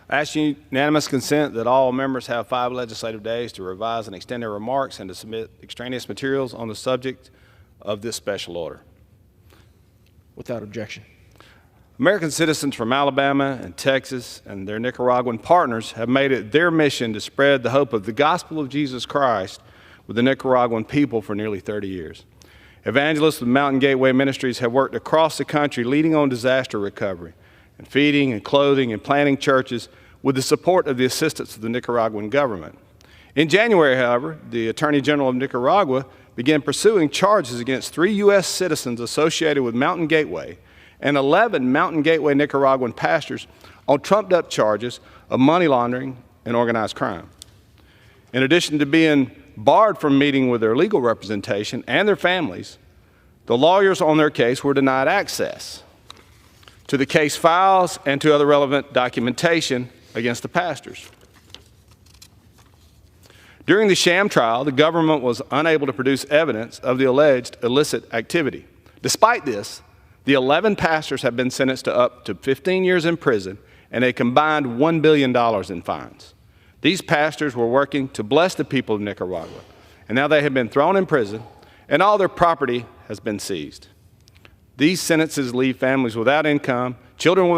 I ask unanimous consent that all members have 5 legislative days to revise and extend their remarks and to submit extraneous materials on the subject of this special order. Without objection. American citizens from Alabama and Texas and their Nicaraguan partners have made it their mission to spread the hope of the gospel of Jesus Christ with the Nicaraguan people for nearly 30 years. Evangelists with Mountain Gateway Ministries have worked across the country leading on disaster recovery and feeding and clothing and planting churches with the support of the assistance of the Nicaraguan government. In January, however, the Attorney General of Nicaragua began pursuing charges against 3 U.S. citizens associated with Mountain Gateway and 11 Mountain Gateway Nicaraguan pastors on trumped-up charges of money laundering and organized crime. In addition to being barred from meeting with their legal representation and their families, the lawyers on their case were denied access to the case files and to other relevant documentation against the pastors. During the sham trial, the government was unable to produce evidence of the alleged illicit activity. Despite this, the 11 pastors have been sentenced to up to 15 years in prison and a combined $1 billion in fines. These pastors were working to bless the people of Nicaragua, and now they have been thrown in prison, and all their property has been seized. These sentences leave families without income, children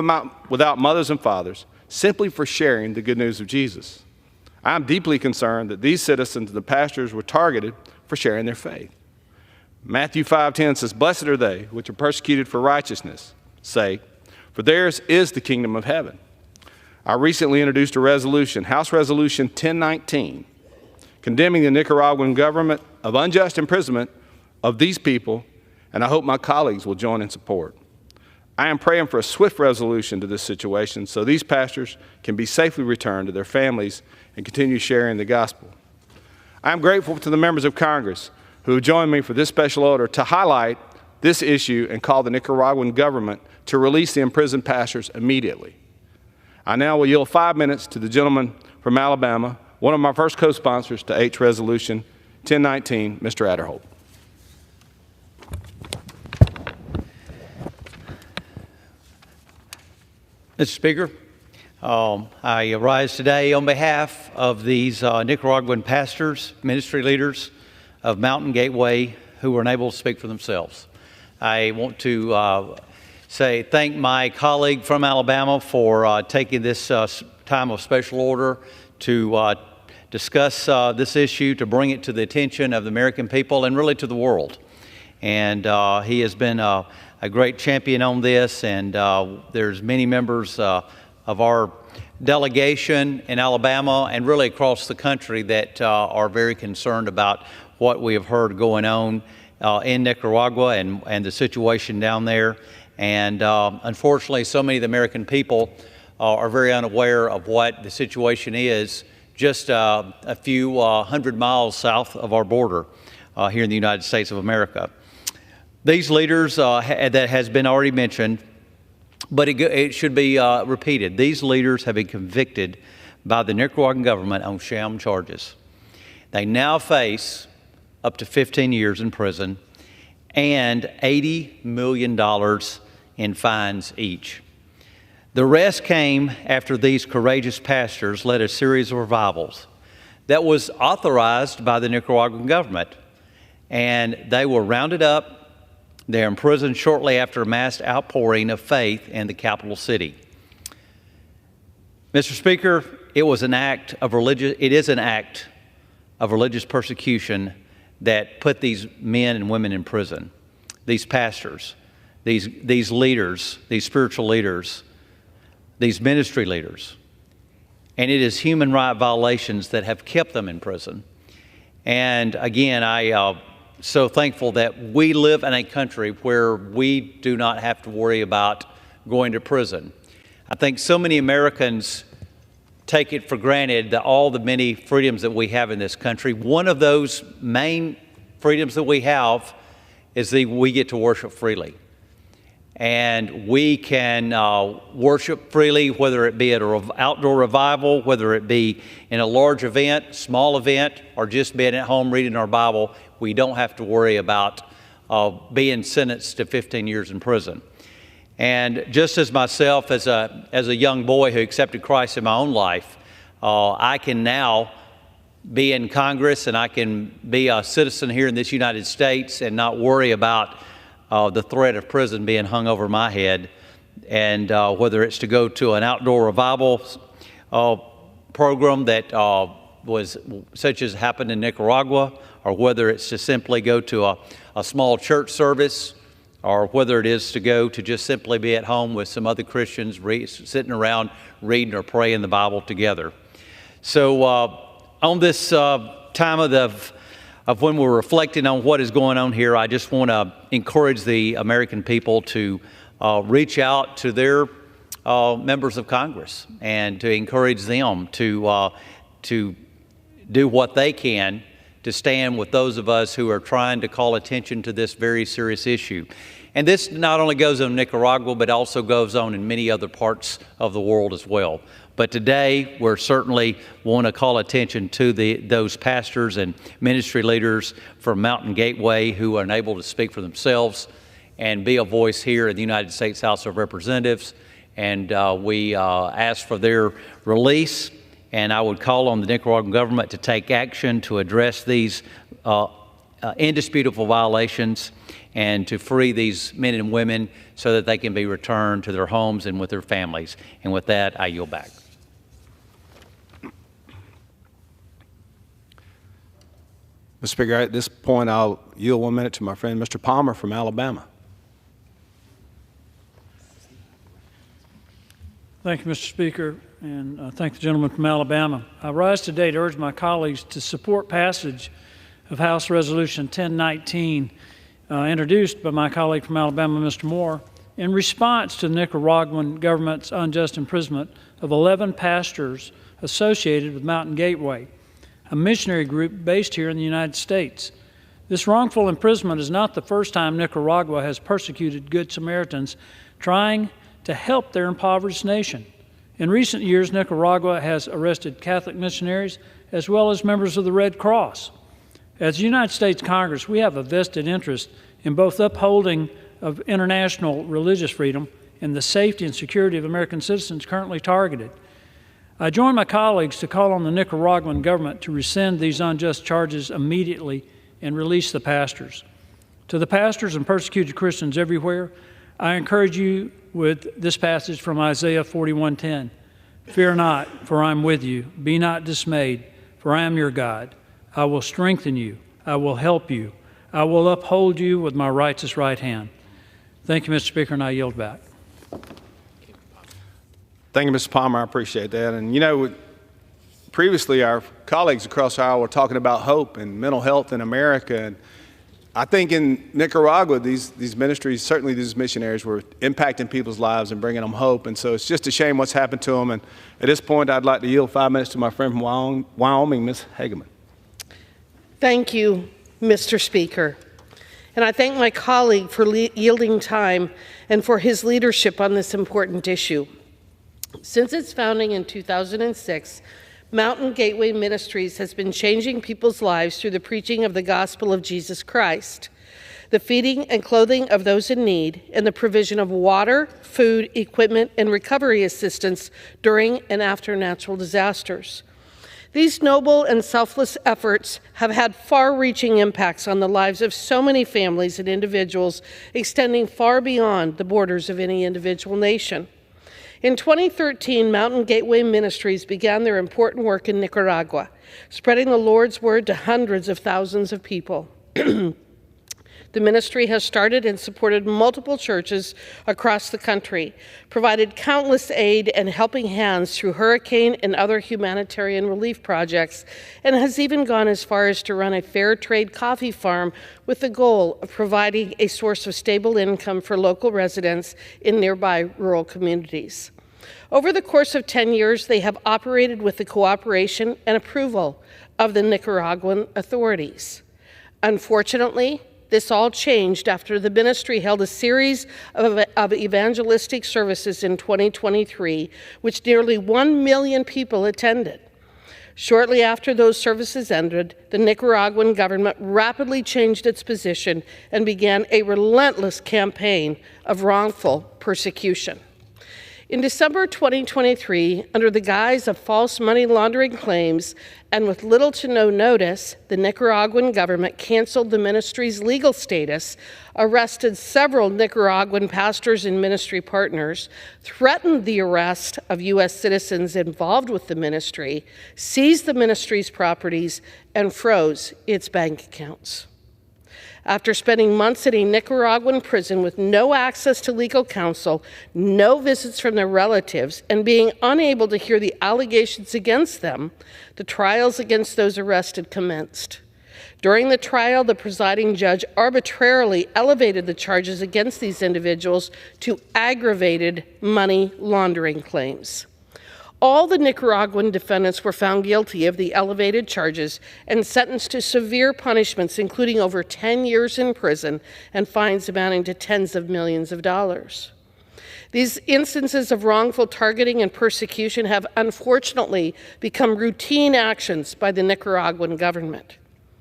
without mothers and fathers, simply for sharing the good news of Jesus. I'm deeply concerned that these citizens and the pastors were targeted for sharing their faith. Matthew 5:10 says, "Blessed are they which are persecuted for righteousness' sake, for theirs is the kingdom of heaven." I recently introduced a resolution, House Resolution 1019, condemning the Nicaraguan government of unjust imprisonment of these people, and I hope my colleagues will join in support. I am praying for a swift resolution to this situation so these pastors can be safely returned to their families and continue sharing the gospel. I am grateful to the members of Congress who have joined me for this special order to highlight this issue and call the Nicaraguan government to release the imprisoned pastors immediately. I now will yield 5 minutes to the gentleman from Alabama, one of my first co-sponsors to H Resolution 1019, Mr. Adderholt. Mr. Speaker, I rise today on behalf of these Nicaraguan pastors, ministry leaders of Mountain Gateway who were unable to speak for themselves. I want to thank my colleague from Alabama for taking this time of special order to discuss this issue, to bring it to the attention of the American people and really to the world. And he has been a great champion on this, and there's many members of our delegation in Alabama and really across the country that are very concerned about what we have heard going on in Nicaragua and the situation down there. And unfortunately, so many of the American people are very unaware of what the situation is just a few hundred miles south of our border here in the United States of America. These leaders that has been already mentioned, but it should be repeated. These leaders have been convicted by the Nicaraguan government on sham charges. They now face up to 15 years in prison and $80 million in fines each. The rest came after these courageous pastors led a series of revivals that was authorized by the Nicaraguan government, and they were rounded up. They're imprisoned shortly after a mass outpouring of faith in the capital city. Mr. Speaker, it is an act of religious persecution that put these men and women in prison, these pastors, these leaders, these spiritual leaders, these ministry leaders. And it is human rights violations that have kept them in prison. And again, I so thankful that we live in a country where we do not have to worry about going to prison. I think so many Americans take it for granted that all the many freedoms that we have in this country. One of those main freedoms that we have is we get to worship freely. And we can worship freely, whether it be at an outdoor revival, whether it be in a large event, small event, or just being at home reading our Bible. We don't have to worry about being sentenced to 15 years in prison. And just as myself, as a young boy who accepted Christ in my own life, I can now be in Congress and I can be a citizen here in this United States and not worry about the threat of prison being hung over my head. And whether it's to go to an outdoor revival program that was such as happened in Nicaragua, or whether it's to simply go to a small church service, or whether it is to go to just simply be at home with some other Christians sitting around reading or praying the Bible together. So on this time of when we're reflecting on what is going on here, I just want to encourage the American people to reach out to their members of Congress and to encourage them to do what they can to stand with those of us who are trying to call attention to this very serious issue. And this not only goes on in Nicaragua, but also goes on in many other parts of the world as well. But today, we certainly want to call attention to those pastors and ministry leaders from Mountain Gateway who are unable to speak for themselves and be a voice here in the United States House of Representatives. And we ask for their release. And I would call on the Nicaraguan government to take action to address these indisputable violations and to free these men and women so that they can be returned to their homes and with their families. And with that, I yield back. Mr. Speaker, at this point, I'll yield 1 minute to my friend, Mr. Palmer from Alabama. Thank you, Mr. Speaker, and thank the gentleman from Alabama. I rise today to urge my colleagues to support passage of House Resolution 1019, introduced by my colleague from Alabama, Mr. Moore, in response to the Nicaraguan government's unjust imprisonment of 11 pastors associated with Mountain Gateway, a missionary group based here in the United States. This wrongful imprisonment is not the first time Nicaragua has persecuted Good Samaritans trying to help their impoverished nation. In recent years, Nicaragua has arrested Catholic missionaries as well as members of the Red Cross. As the United States Congress, we have a vested interest in both upholding of international religious freedom and the safety and security of American citizens currently targeted. I join my colleagues to call on the Nicaraguan government to rescind these unjust charges immediately and release the pastors. To the pastors and persecuted Christians everywhere, I encourage you with this passage from Isaiah 41:10. Fear not, for I am with you. Be not dismayed, for I am your God. I will strengthen you. I will help you. I will uphold you with my righteous right hand. Thank you, Mr. Speaker, and I yield back. Thank you, Mr. Palmer. I appreciate that. And, you know, previously our colleagues across the aisle were talking about hope and mental health in America. And I think in Nicaragua, these ministries, certainly these missionaries, were impacting people's lives and bringing them hope. And so it's just a shame what's happened to them. And at this point, I'd like to yield 5 minutes to my friend from Wyoming, Ms. Hageman. Thank you, Mr. Speaker. And I thank my colleague for yielding time and for his leadership on this important issue. Since its founding in 2006, Mountain Gateway Ministries has been changing people's lives through the preaching of the gospel of Jesus Christ, the feeding and clothing of those in need, and the provision of water, food, equipment, and recovery assistance during and after natural disasters. These noble and selfless efforts have had far-reaching impacts on the lives of so many families and individuals, extending far beyond the borders of any individual nation. In 2013, Mountain Gateway Ministries began their important work in Nicaragua, spreading the Lord's word to hundreds of thousands of people. The ministry has started and supported multiple churches across the country, provided countless aid and helping hands through hurricane and other humanitarian relief projects, and has even gone as far as to run a fair trade coffee farm with the goal of providing a source of stable income for local residents in nearby rural communities. Over the course of 10 years, they have operated with the cooperation and approval of the Nicaraguan authorities. Unfortunately, this all changed after the ministry held a series of evangelistic services in 2023, which nearly 1 million people attended. Shortly after those services ended, the Nicaraguan government rapidly changed its position and began a relentless campaign of wrongful persecution. In December 2023, under the guise of false money laundering claims and with little to no notice, the Nicaraguan government canceled the ministry's legal status, arrested several Nicaraguan pastors and ministry partners, threatened the arrest of U.S. citizens involved with the ministry, seized the ministry's properties, and froze its bank accounts. After spending months in a Nicaraguan prison with no access to legal counsel, no visits from their relatives, and being unable to hear the allegations against them, the trials against those arrested commenced. During the trial, the presiding judge arbitrarily elevated the charges against these individuals to aggravated money laundering claims. All the Nicaraguan defendants were found guilty of the elevated charges and sentenced to severe punishments, including over 10 years in prison and fines amounting to tens of millions of dollars. These instances of wrongful targeting and persecution have unfortunately become routine actions by the Nicaraguan government.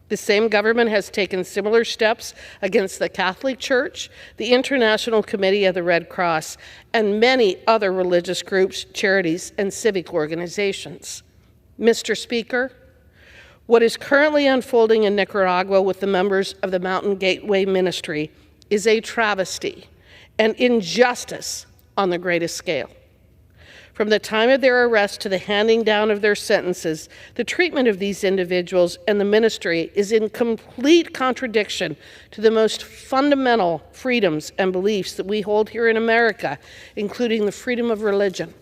The same government has taken similar steps against the Catholic Church, the International Committee of the Red Cross, and many other religious groups, charities, and civic organizations. Mr. Speaker, what is currently unfolding in Nicaragua with the members of the Mountain Gateway Ministry is a travesty and injustice on the greatest scale. From the time of their arrest to the handing down of their sentences, the treatment of these individuals and the ministry is in complete contradiction to the most fundamental freedoms and beliefs that we hold here in America, including the freedom of religion,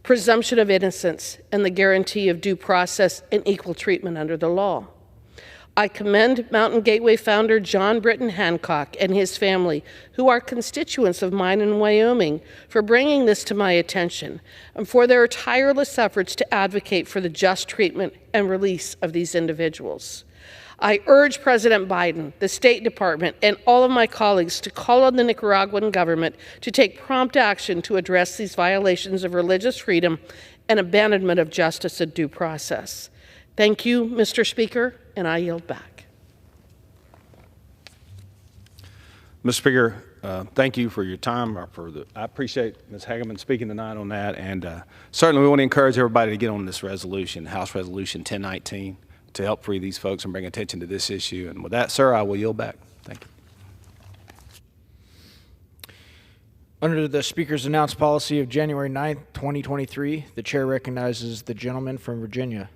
presumption of innocence, and the guarantee of due process and equal treatment under the law. I commend Mountain Gateway founder John Britton Hancock and his family, who are constituents of mine in Wyoming, for bringing this to my attention and for their tireless efforts to advocate for the just treatment and release of these individuals. I urge President Biden, the State Department, and all of my colleagues to call on the Nicaraguan government to take prompt action to address these violations of religious freedom and abandonment of justice and due process. Thank you, Mr. Speaker, and I yield back. Mr. Speaker, thank you for your time. I appreciate Ms. Hageman speaking tonight on that, and certainly we want to encourage everybody to get on this resolution, House Resolution 1019, to help free these folks and bring attention to this issue. And with that, sir, I will yield back. Thank you. Under the Speaker's announced policy of January 9th, 2023, the Chair recognizes the gentleman from Virginia.